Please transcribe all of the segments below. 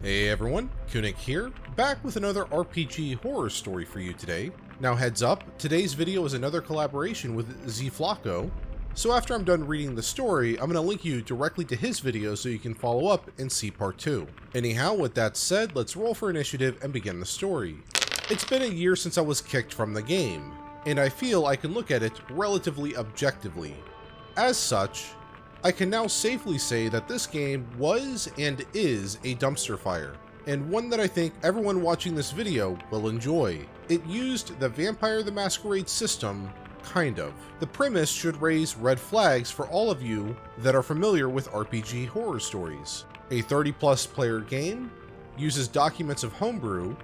Hey everyone, Kunik here, back with another RPG horror story for you today. Now heads up, today's video is another collaboration with Zflocko, so after I'm done reading the story, I'm going to link you directly to his video so you can follow up and see part 2. Anyhow, with that said, let's roll for initiative and begin the story. It's been a year since I was kicked from the game, and I feel I can look at it relatively objectively. As such, I can now safely say that this game was and is a dumpster fire, and one that I think everyone watching this video will enjoy. It used the Vampire the Masquerade system, kind of. The premise should raise red flags for all of you that are familiar with RPG horror stories. A 30+ player game, uses documents of homebrew,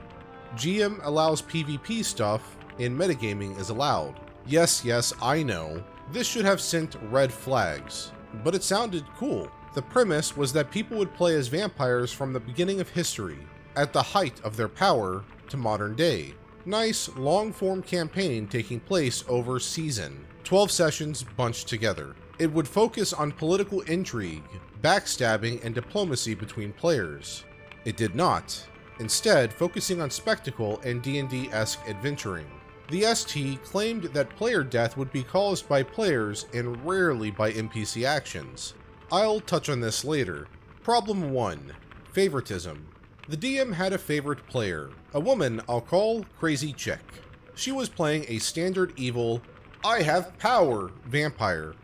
GM allows PvP stuff, and metagaming is allowed. Yes, I know, this should have sent red flags. But it sounded cool. The premise was that people would play as vampires from the beginning of history, at the height of their power, to modern day. Nice, long-form campaign taking place over season. 12 sessions bunched together. It would focus on political intrigue, backstabbing, and diplomacy between players. It did not, instead focusing on spectacle and D&D-esque adventuring. The ST claimed that player death would be caused by players and rarely by NPC actions. I'll touch on this later. Problem 1. Favoritism. The DM had a favorite player, a woman I'll call Crazy Chick. She was playing a standard evil, I have power vampire.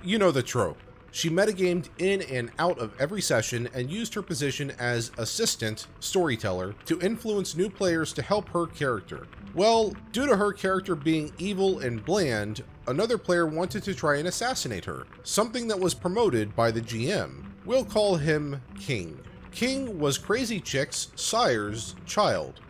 You know the trope. She metagamed in and out of every session and used her position as assistant storyteller to influence new players to help her character. Well, due to her character being evil and bland, another player wanted to try and assassinate her, something that was promoted by the GM. We'll call him King. King was Crazy Chick's sire's child,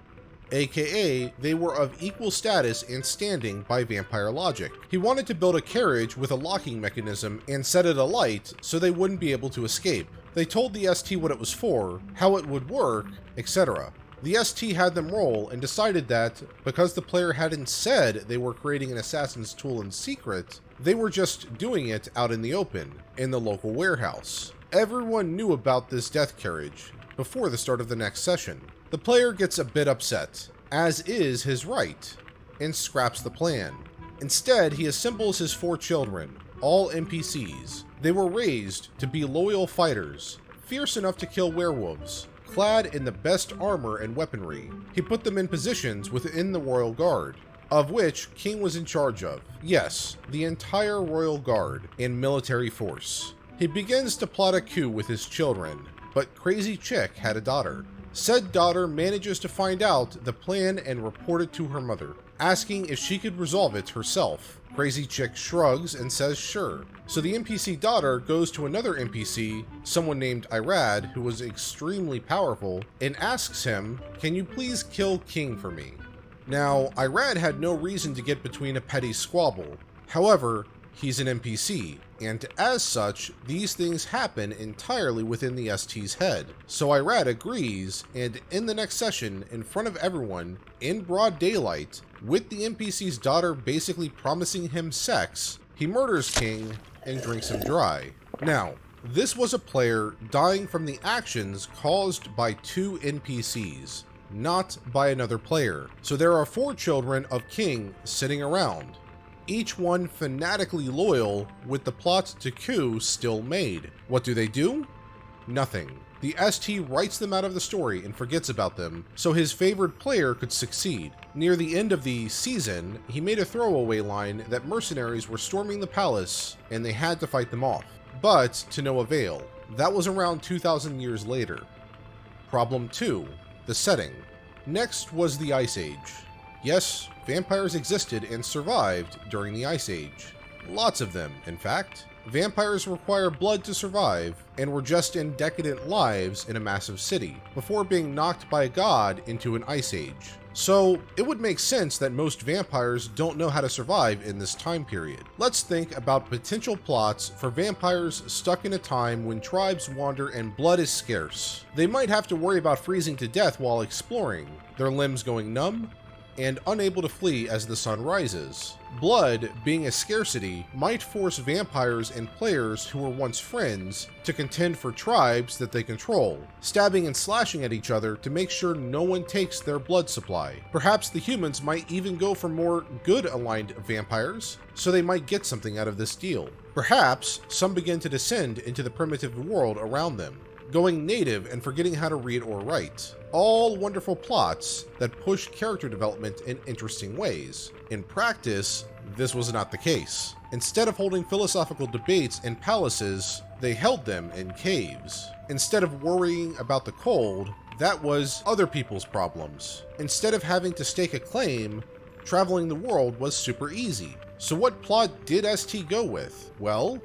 aka they were of equal status and standing by vampire logic. He wanted to build a carriage with a locking mechanism and set it alight so they wouldn't be able to escape. They told the ST what it was for, how it would work, etc. The ST had them roll and decided that, because the player hadn't said they were creating an assassin's tool in secret, they were just doing it out in the open, in the local warehouse. Everyone knew about this death carriage before the start of the next session. The player gets a bit upset, as is his right, and scraps the plan. Instead, he assembles his 4 children, all NPCs. They were raised to be loyal fighters, fierce enough to kill werewolves, clad in the best armor and weaponry. He put them in positions within the Royal Guard, of which King was in charge of. Yes, the entire Royal Guard and military force. He begins to plot a coup with his children, but Crazy Chick had a daughter. Said daughter manages to find out the plan and report it to her mother, asking if she could resolve it herself. Crazy Chick shrugs and says sure. So the NPC daughter goes to another NPC, someone named Irad, who was extremely powerful, and asks him, can you please kill King for me? Now, Irad had no reason to get between a petty squabble. However, he's an NPC, and as such, these things happen entirely within the ST's head. So Irad agrees, and in the next session, in front of everyone, in broad daylight, with the NPC's daughter basically promising him sex, he murders King and drinks him dry. Now, this was a player dying from the actions caused by 2 NPCs, not by another player. So there are 4 children of King sitting around, each one fanatically loyal with the plot to coup still made. What do? Nothing. The ST writes them out of the story and forgets about them, so his favorite player could succeed. Near the end of the season, he made a throwaway line that mercenaries were storming the palace and they had to fight them off, but to no avail. That was around 2,000 years later. Problem 2. The setting. Next was the Ice Age. Yes, vampires existed and survived during the Ice Age. Lots of them, in fact. Vampires require blood to survive, and were just in decadent lives in a massive city, before being knocked by a god into an ice age. So, it would make sense that most vampires don't know how to survive in this time period. Let's think about potential plots for vampires stuck in a time when tribes wander and blood is scarce. They might have to worry about freezing to death while exploring, their limbs going numb, and unable to flee as the sun rises. Blood, being a scarcity, might force vampires and players who were once friends to contend for tribes that they control, stabbing and slashing at each other to make sure no one takes their blood supply. Perhaps the humans might even go for more good-aligned vampires, so they might get something out of this deal. Perhaps some begin to descend into the primitive world around them, going native and forgetting how to read or write. All wonderful plots that push character development in interesting ways. In practice, this was not the case. Instead of holding philosophical debates in palaces, they held them in caves. Instead of worrying about the cold, that was other people's problems. Instead of having to stake a claim, traveling the world was super easy. So what plot did ST go with? Well,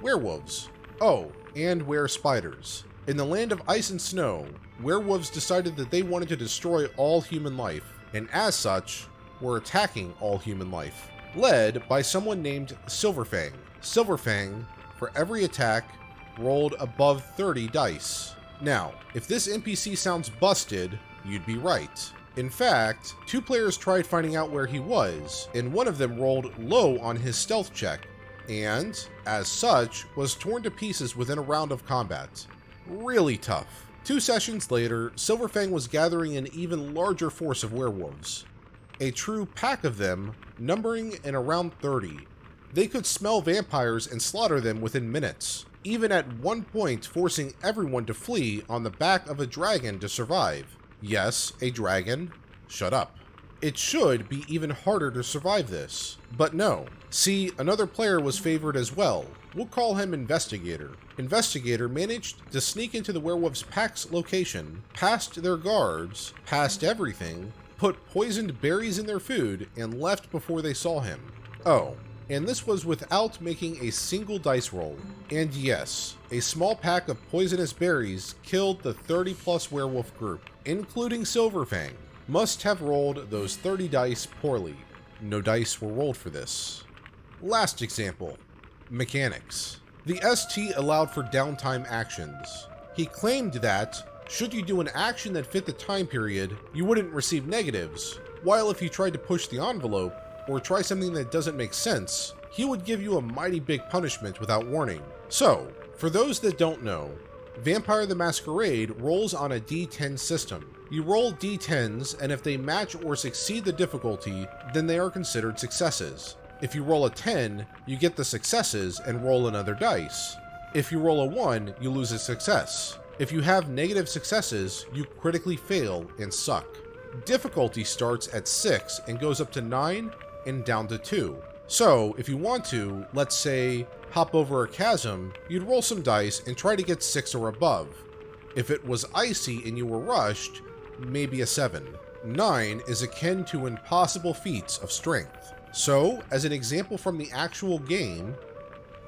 werewolves. Oh, and were-spiders. In the land of ice and snow, werewolves decided that they wanted to destroy all human life, and as such, were attacking all human life, led by someone named Silverfang. Silverfang, for every attack, rolled above 30 dice. Now, if this NPC sounds busted, you'd be right. In fact, 2 players tried finding out where he was, and one of them rolled low on his stealth check, and, as such, was torn to pieces within a round of combat. Really tough. 2 sessions later, Silverfang was gathering an even larger force of werewolves. A true pack of them, numbering in around 30. They could smell vampires and slaughter them within minutes, even at one point forcing everyone to flee on the back of a dragon to survive. Yes, a dragon. Shut up. It should be even harder to survive this, but no. See, another player was favored as well. We'll call him Investigator. Investigator managed to sneak into the werewolf's pack's location, past their guards, past everything, put poisoned berries in their food, and left before they saw him. Oh, and this was without making a single dice roll. And yes, a small pack of poisonous berries killed the 30+ werewolf group, including Silverfang. Must have rolled those 30 dice poorly. No dice were rolled for this. Last example. Mechanics. The ST allowed for downtime actions. He claimed that, should you do an action that fit the time period, you wouldn't receive negatives, while if you tried to push the envelope, or try something that doesn't make sense, he would give you a mighty big punishment without warning. So, for those that don't know, Vampire the Masquerade rolls on a D10 system. You roll D10s, and if they match or succeed the difficulty, then they are considered successes. If you roll a 10, you get the successes and roll another dice. If you roll a 1, you lose a success. If you have negative successes, you critically fail and suck. Difficulty starts at 6 and goes up to 9 and down to 2. So, if you want to, let's say, hop over a chasm, you'd roll some dice and try to get 6 or above. If it was icy and you were rushed, maybe a 7. 9 is akin to impossible feats of strength. So, as an example from the actual game,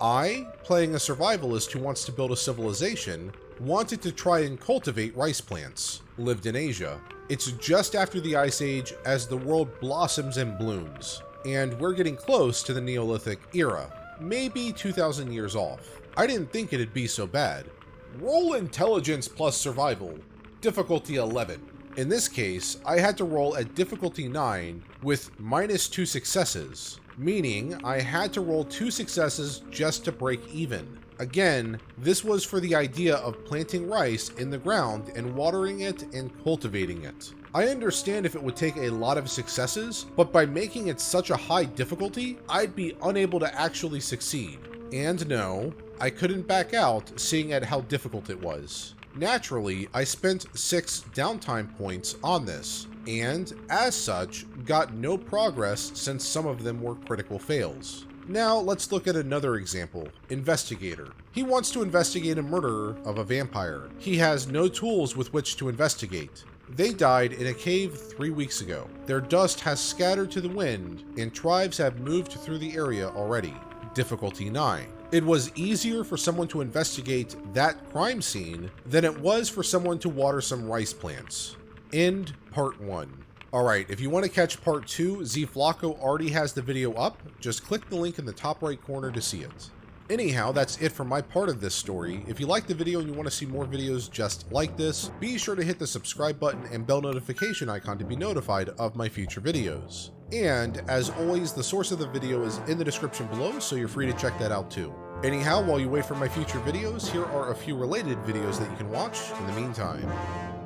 I, playing a survivalist who wants to build a civilization, wanted to try and cultivate rice plants. Lived in Asia. It's just after the Ice Age as the world blossoms and blooms, and we're getting close to the Neolithic era, maybe 2,000 years off. I didn't think it'd be so bad. Roll intelligence plus survival, difficulty 11. In this case, I had to roll at difficulty 9 with -2 successes, meaning I had to roll 2 successes just to break even. Again, this was for the idea of planting rice in the ground and watering it and cultivating it. I understand if it would take a lot of successes, but by making it such a high difficulty, I'd be unable to actually succeed. And no, I couldn't back out seeing at how difficult it was. Naturally, I spent 6 downtime points on this, and as such, got no progress since some of them were critical fails. Now, let's look at another example. Investigator. He wants to investigate a murder of a vampire. He has no tools with which to investigate. They died in a cave 3 weeks ago. Their dust has scattered to the wind, and tribes have moved through the area already. Difficulty 9. It was easier for someone to investigate that crime scene than it was for someone to water some rice plants. End part 1. Alright, if you want to catch part 2, Zflocko already has the video up. Just click the link in the top right corner to see it. Anyhow, that's it for my part of this story. If you liked the video and you want to see more videos just like this, be sure to hit the subscribe button and bell notification icon to be notified of my future videos. And, as always, the source of the video is in the description below, so you're free to check that out too. Anyhow, while you wait for my future videos, here are a few related videos that you can watch in the meantime.